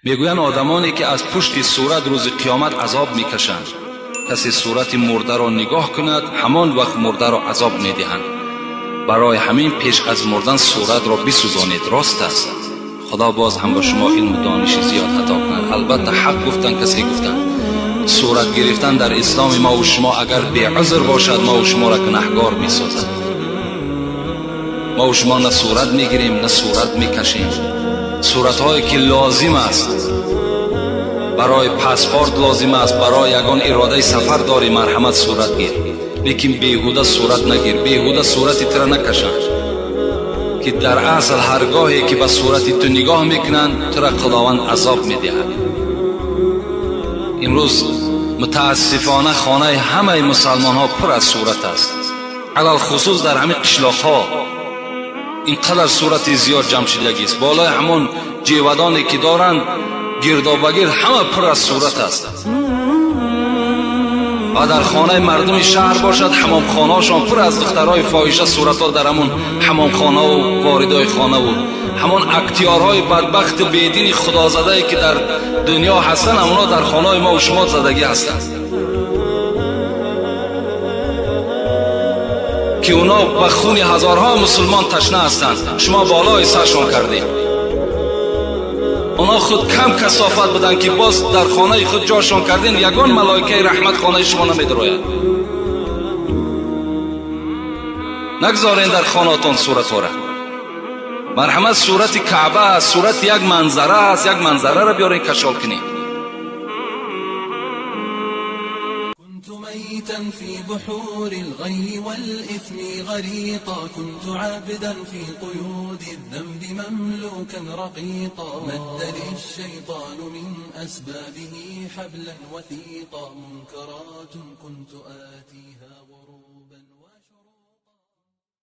میگویند آدمانی که از پشت صورت روز قیامت عذاب میکشند، کسی صورت مرده را نگاه کند همان وقت مرده را عذاب میدهند. برای همین پیش از مردن صورت را بسوزانید. راست است. خدا باز هم به شما علم و دانش زیاد عطا کند. البته حق گفتن کسی گفتن صورت گرفتن در اسلام ما و شما اگر بی‌عذر باشد ما و شما را گناهگار میسازد. ما و شما نه صورت میگیریم نه صورت میکشیم. صورت هایی که لازم است برای پاسپورت لازم است، برای یگان اراده سفر داری مرحمت صورت گیر، لیکن بیهوده صورت نگیر، بیهوده صورت تر نکشن که در اصل هرگاهی که به صورت تو نگاه میکنن تر خداوند عذاب میدهد. امروز متاسفانه خانه همه مسلمان ها پر از صورت است، علل خصوص در همین قشلاق ها اینقدر صورت زیاد جمع شدگی است. بالای همون جیودانی که دارند گردابگیر همه پر از صورت است. و در خانه مردم شهر باشد حمام خانه هاشان پر از دخترهای فاحشه صورت ها در همون حمام خانه و واردای خانه و همون اکتیارهای بدبخت بیدین خدازده که در دنیا هستند اونا در خانه ما و شما زدگی هستند که اونا به خون هزارها مسلمان تشنه هستند. شما بالای سرشان کردید. اونا خود کم کثافت بودن که باز در خانه خود جاشان کردین. یگان ملائکه رحمت خانه شما نمیدراید. نگذارین در خانهاتون صورت ها را. مرحمت صورت کعبه است، صورت یک منظره است، یک منظره را بیارین کشال کنین. ميتا في بحور الغي والإثم غريقا، كنت عابدا في قيود الذنب مملوكا رقيقا، مد للشيطان من أسبابه حبلا وثيقا، منكرات كنت آتيها